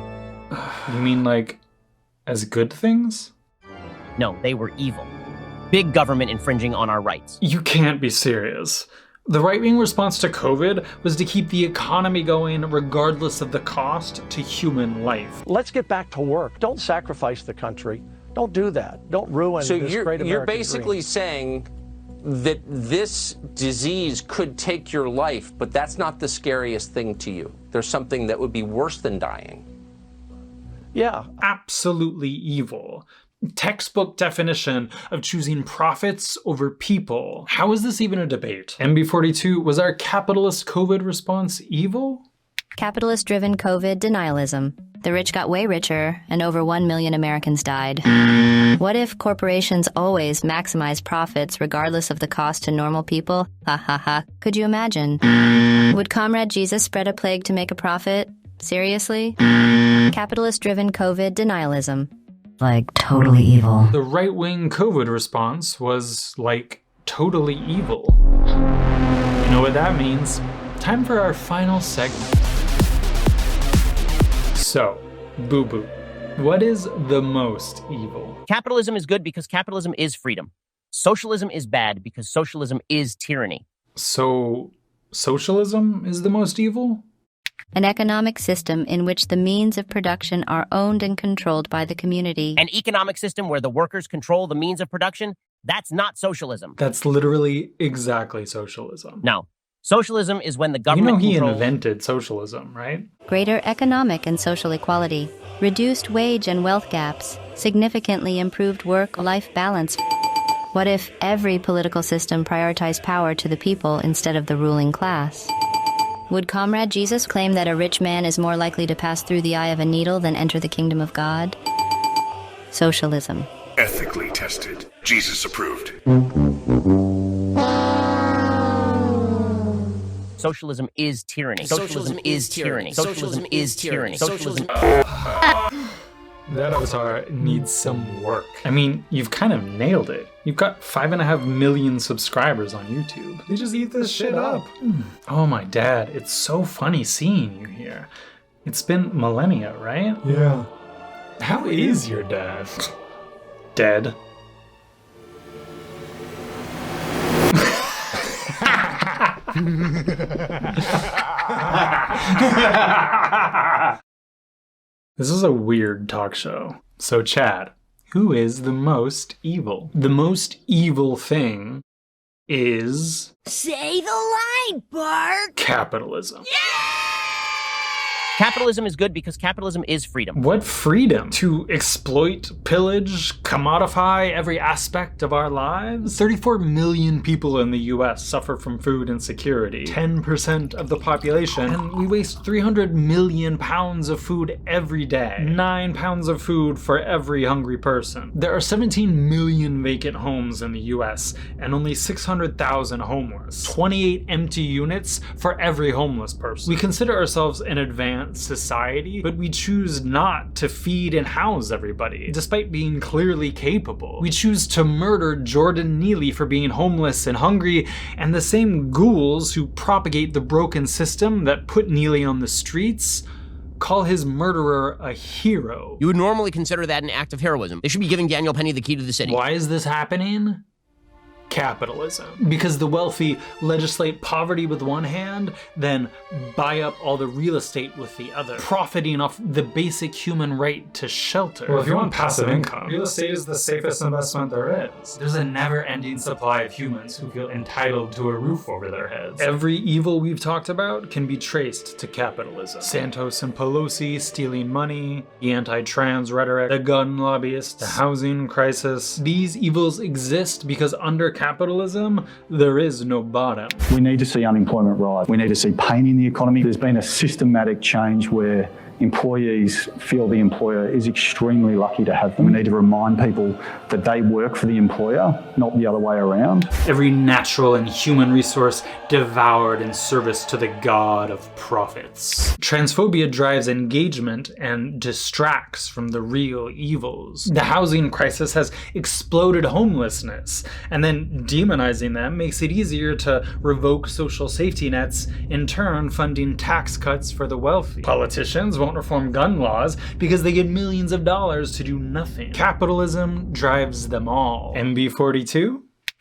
Speaker 2: You mean like, as good things?
Speaker 1: No, they were evil. Big government infringing on our rights.
Speaker 2: You can't be serious. The right-wing response to COVID was to keep the economy going regardless of the cost to human life.
Speaker 4: Let's get back to work. Don't sacrifice the country. Don't do that. Don't ruin this great American dream.
Speaker 9: You're basically saying that this disease could take your life, but that's not the scariest thing to you. There's something that would be worse than dying.
Speaker 4: Yeah.
Speaker 2: Absolutely evil. Textbook definition of choosing profits over people. How is this even a debate? MB42, was our capitalist COVID response evil?
Speaker 12: Capitalist-driven COVID denialism. The rich got way richer, and over 1 million Americans died. What if corporations always maximize profits regardless of the cost to normal people? Ha ha ha. Could you imagine? Would Comrade Jesus spread a plague to make a profit? Seriously? Capitalist-driven COVID denialism.
Speaker 14: Like, totally evil.
Speaker 2: The right-wing COVID response was, like, totally evil. You know what that means? Time for our final segment. So, boo-boo, what is the most evil?
Speaker 1: Capitalism is good because capitalism is freedom. Socialism is bad because socialism is tyranny.
Speaker 2: So, socialism is the most evil?
Speaker 12: An economic system in which the means of production are owned and controlled by the community.
Speaker 1: An economic system where the workers control the means of production, that's not socialism.
Speaker 2: That's literally exactly socialism.
Speaker 1: No. Socialism is when the government
Speaker 2: invented socialism, right?
Speaker 12: Greater economic and social equality, reduced wage and wealth gaps, significantly improved work-life balance. What if every political system prioritized power to the people instead of the ruling class? Would Comrade Jesus claim that a rich man is more likely to pass through the eye of a needle than enter the kingdom of God? Socialism.
Speaker 23: Ethically tested. Jesus approved.
Speaker 1: Socialism is tyranny. Socialism is tyranny. Socialism is tyranny. Socialism.
Speaker 2: That avatar needs some work. I mean, you've kind of nailed it. You've got 5.5 million subscribers on YouTube. They just eat this shit up. Oh my dad, it's so funny seeing you here. It's been millennia, right?
Speaker 10: Yeah.
Speaker 2: How is your dad? Dead. This is a weird talk show. So Chad, who is the most evil? The most evil thing is...
Speaker 18: Say the line, Bart!
Speaker 2: Capitalism.
Speaker 1: Capitalism is good because capitalism is freedom.
Speaker 2: What freedom? To exploit, pillage, commodify every aspect of our lives? 34 million people in the US suffer from food insecurity. 10% of the population. And we waste 300 million pounds of food every day. 9 pounds of food for every hungry person. There are 17 million vacant homes in the US and only 600,000 homeless. 28 empty units for every homeless person. We consider ourselves an advanced society, but we choose not to feed and house everybody, despite being clearly capable. We choose to murder Jordan Neely for being homeless and hungry, and the same ghouls who propagate the broken system that put Neely on the streets call his murderer a hero.
Speaker 1: You would normally consider that an act of heroism. They should be giving Daniel Penny the key to the city.
Speaker 2: Why is this happening? Capitalism. Because the wealthy legislate poverty with one hand, then buy up all the real estate with the other, profiting off the basic human right to shelter.
Speaker 10: Well, if you want passive income, real estate is the safest investment there is.
Speaker 2: There's a never-ending supply of humans who feel entitled to a roof over their heads. Every evil we've talked about can be traced to capitalism. Santos and Pelosi stealing money, the anti-trans rhetoric, the gun lobbyists, the housing crisis. These evils exist because under capitalism, there is no bottom.
Speaker 11: We need to see unemployment rise. We need to see pain in the economy. There's been a systematic change where employees feel the employer is extremely lucky to have them. We need to remind people that they work for the employer, not the other way around.
Speaker 2: Every natural and human resource devoured in service to the god of profits. Transphobia drives engagement and distracts from the real evils. The housing crisis has exploded homelessness, and then demonizing them makes it easier to revoke social safety nets, in turn funding tax cuts for the wealthy. Politicians won't reform gun laws because they get millions of dollars to do nothing. Capitalism drives them all. MB42?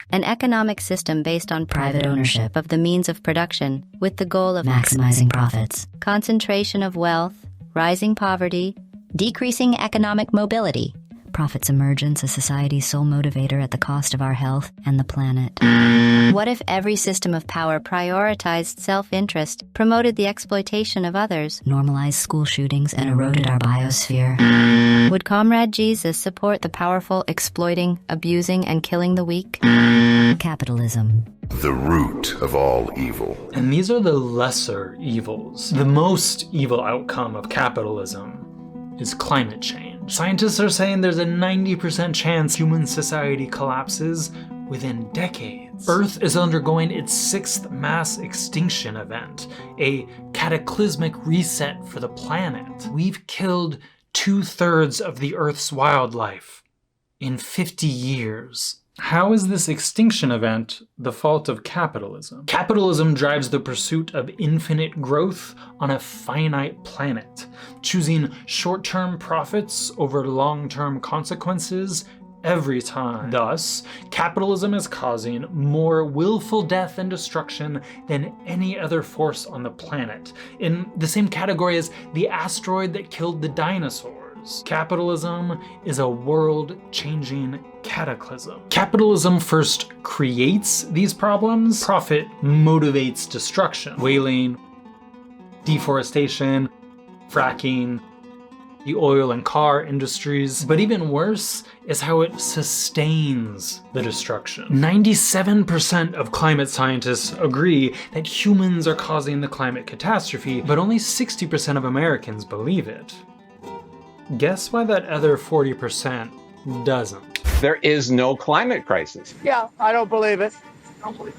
Speaker 12: An economic system based on private ownership of the means of production with the goal of maximizing profits, concentration of wealth, rising poverty, decreasing economic mobility. Profits emergence as society's sole motivator at the cost of our health and the planet. What if every system of power prioritized self-interest, promoted the exploitation of others, normalized school shootings, and eroded our biosphere? Would Comrade Jesus support the powerful exploiting, abusing, and killing the weak? Capitalism.
Speaker 23: The root of all evil.
Speaker 2: And these are the lesser evils. The most evil outcome of capitalism is climate change. Scientists are saying there's a 90% chance human society collapses within decades. Earth is undergoing its 6th mass extinction event, a cataclysmic reset for the planet. We've killed 2/3 of the Earth's wildlife in 50 years. How is this extinction event the fault of capitalism? Capitalism drives the pursuit of infinite growth on a finite planet, choosing short-term profits over long-term consequences every time. Thus, capitalism is causing more willful death and destruction than any other force on the planet, in the same category as the asteroid that killed the dinosaurs. Capitalism is a world-changing cataclysm. Capitalism first creates these problems. Profit motivates destruction. Whaling, deforestation, fracking, the oil and car industries. But even worse is how it sustains the destruction. 97% of climate scientists agree that humans are causing the climate catastrophe, but only 60% of Americans believe it. Guess why that other 40% doesn't?
Speaker 8: There is no climate crisis.
Speaker 4: Yeah, I don't believe it.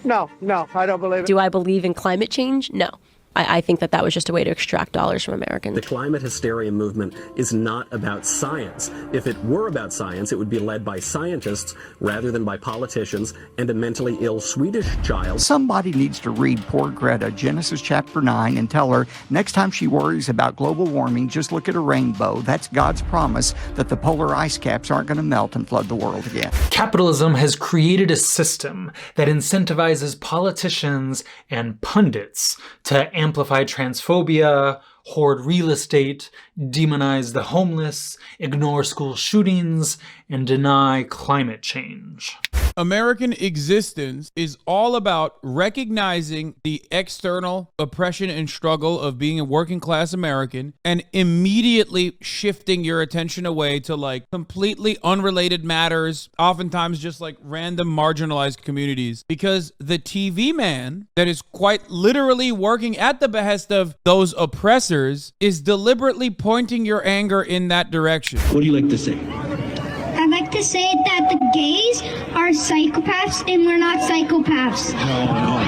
Speaker 4: No, I don't believe it.
Speaker 13: Do I believe in climate change? No. I think that was just a way to extract dollars from Americans.
Speaker 20: The climate hysteria movement is not about science. If it were about science, it would be led by scientists rather than by politicians and a mentally ill Swedish child.
Speaker 15: Somebody needs to read poor Greta Genesis chapter 9 and tell her next time she worries about global warming, just look at a rainbow. That's God's promise that the polar ice caps aren't going to melt and flood the world again.
Speaker 2: Capitalism has created a system that incentivizes politicians and pundits to amplify transphobia, hoard real estate, demonize the homeless, ignore school shootings, and deny climate change.
Speaker 21: American existence is all about recognizing the external oppression and struggle of being a working class American and immediately shifting your attention away to like completely unrelated matters, oftentimes just like random marginalized communities, because the TV man that is quite literally working at the behest of those oppressors is deliberately pointing your anger in that direction.
Speaker 16: What do you like to say?
Speaker 25: I'd like to say that the gays are psychopaths and we're not psychopaths.
Speaker 16: No.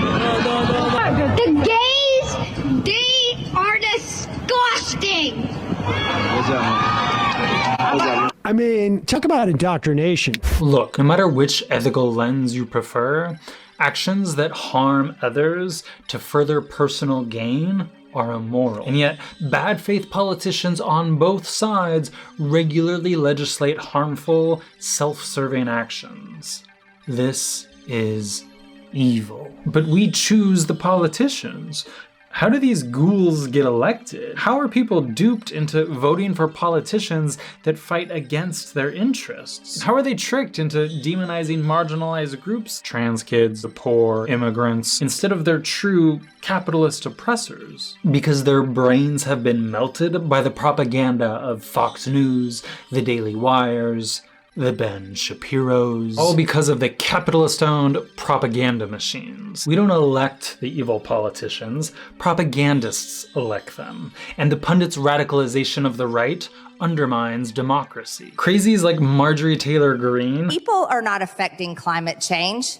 Speaker 25: The gays, they are disgusting.
Speaker 16: What's that?
Speaker 4: I mean, talk about indoctrination.
Speaker 2: Look, no matter which ethical lens you prefer, actions that harm others to further personal gain are immoral. And yet, bad faith politicians on both sides regularly legislate harmful, self-serving actions. This is evil. But we choose the politicians. How do these ghouls get elected? How are people duped into voting for politicians that fight against their interests? How are they tricked into demonizing marginalized groups, trans kids, the poor, immigrants, instead of their true capitalist oppressors? Because their brains have been melted by the propaganda of Fox News, the Daily Wires, the Ben Shapiros, all because of the capitalist-owned propaganda machines. We don't elect the evil politicians, propagandists elect them, and the pundits' radicalization of the right undermines democracy. Crazies like Marjorie Taylor Greene.
Speaker 26: People are not affecting climate change.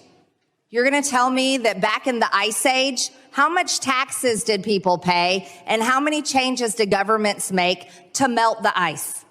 Speaker 26: You're gonna tell me that back in the Ice Age, how much taxes did people pay, and how many changes did governments make to melt the ice?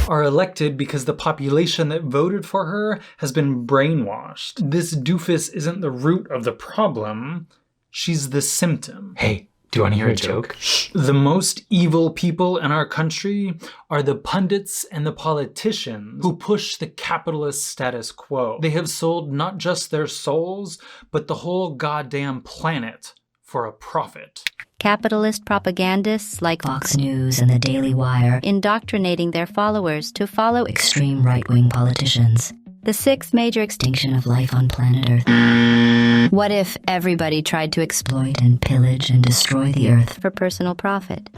Speaker 2: Are elected because the population that voted for her has been brainwashed. This doofus isn't the root of the problem, she's the symptom. Hey, do you want to hear a joke? The most evil people in our country are the pundits and the politicians who push the capitalist status quo. They have sold not just their souls, but the whole goddamn planet for a profit.
Speaker 12: Capitalist propagandists like Fox News and the Daily Wire indoctrinating their followers to follow extreme right-wing politicians. The sixth major extinction of life on planet Earth. What if everybody tried to exploit and pillage and destroy the Earth for personal profit?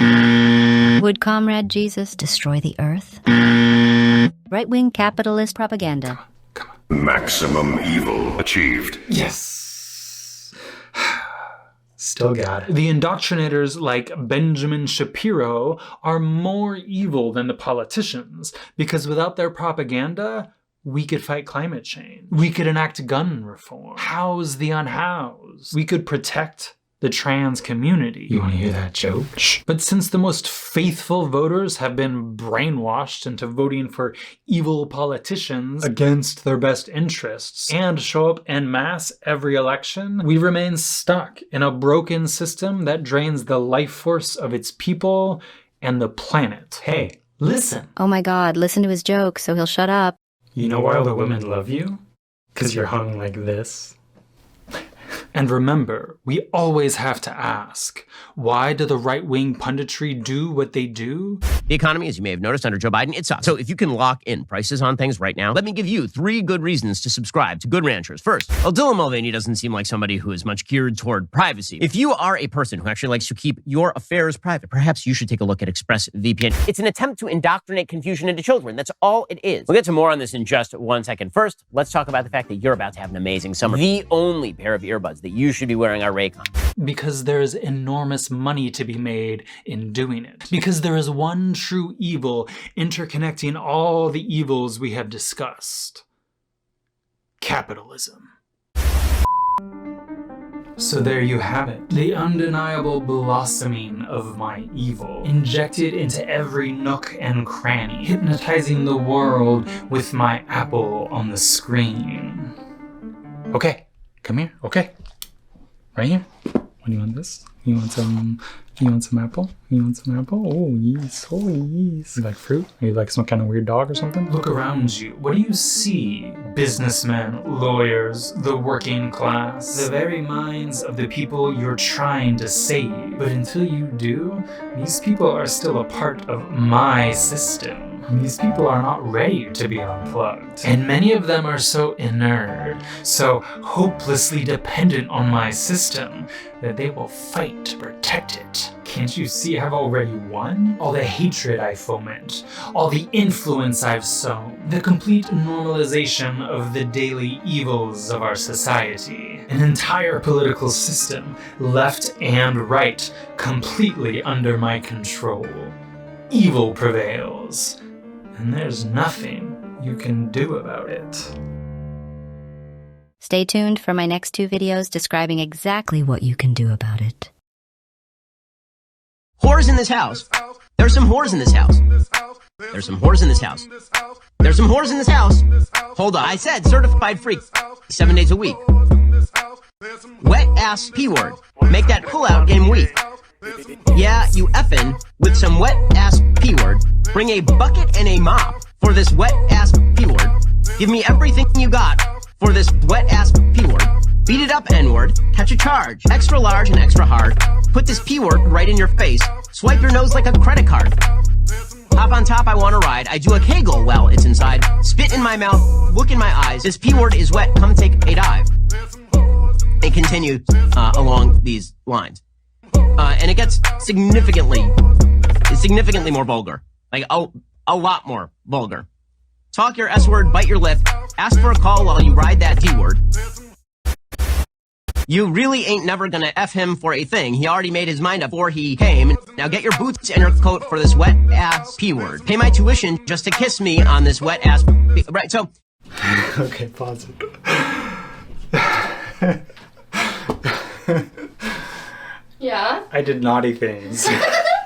Speaker 12: Would Comrade Jesus destroy the Earth? Right-wing capitalist propaganda.
Speaker 23: Maximum evil achieved.
Speaker 2: Yes. Still got it. The indoctrinators like Ben Shapiro are more evil than the politicians, because without their propaganda, we could fight climate change. We could enact gun reform, house the unhoused. We could protect the trans community. You want to hear that joke? But since the most faithful voters have been brainwashed into voting for evil politicians against their best interests and show up en masse every election, we remain stuck in a broken system that drains the life force of its people and the planet. Hey, listen.
Speaker 12: Oh my God, listen to his joke so he'll shut up.
Speaker 2: You know why all the women love you? 'Cause you're hung like this. And remember, we always have to ask, Why do the right-wing punditry do what they do?
Speaker 1: The economy, as you may have noticed under Joe Biden, it sucks. So if you can lock in prices on things right now, let me give you 3 good reasons to subscribe to Good Ranchers. First, Dylan Mulvaney doesn't seem like somebody who is much geared toward privacy. If you are a person who actually likes to keep your affairs private, perhaps you should take a look at ExpressVPN. It's an attempt to indoctrinate confusion into children. That's all it is. We'll get to more on this in just 1 second. First, let's talk about the fact that you're about to have an amazing summer. The only pair of earbuds that you should be wearing are Raycon.
Speaker 2: Because there's enormous money to be made in doing it. Because there is one true evil interconnecting all the evils we have discussed. Capitalism. So there you have it, the undeniable blossoming of my evil, injected into every nook and cranny, hypnotizing the world with my apple on the screen. Okay, come here, okay, right here. What do you want this? You want some apple? You want some apple? Oh yes, oh yes. You like fruit? Are you like some kind of weird dog or something? Look around you. What do you see? Businessmen, lawyers, the working class, the very minds of the people you're trying to save. But until you do, these people are still a part of my system. These people are not ready to be unplugged. And many of them are so inert, so hopelessly dependent on my system, that they will fight to protect it. Can't you see I've already won? All the hatred I foment, all the influence I've sown, the complete normalization of the daily evils of our society. An entire political system, left and right, completely under my control. Evil prevails. And there's nothing you can do about it.
Speaker 12: Stay tuned for my next 2 videos describing exactly what you can do about it.
Speaker 1: Whores in this house. There's some whores in this house. There's some whores in this house. There's some whores in this house. Hold on. I said certified freak. 7 days a week. Wet ass P-word. Make that pull-out game weak. Yeah, you effin' with some wet ass P-word. Bring a bucket and a mop for this wet ass P-word. Give me everything you got for this wet ass P-word. Beat it up N-word. Catch a charge. Extra large and extra hard. Put this P-word right in your face. Swipe your nose like a credit card. Hop on top, I wanna ride. I do a Kegel while it's inside. Spit in my mouth, look in my eyes. This P-word is wet, come take a dive. They continue along these lines. And it gets significantly more vulgar. Like, a lot more vulgar. Talk your S-word, bite your lip, ask for a call while you ride that D-word. You really ain't never gonna F him for a thing. He already made his mind up before he came. Now get your boots and your coat for this wet-ass P-word. Pay my tuition just to kiss me on this wet-ass P... Right, so...
Speaker 2: Okay, pause it.
Speaker 13: Yeah?
Speaker 2: I did naughty things.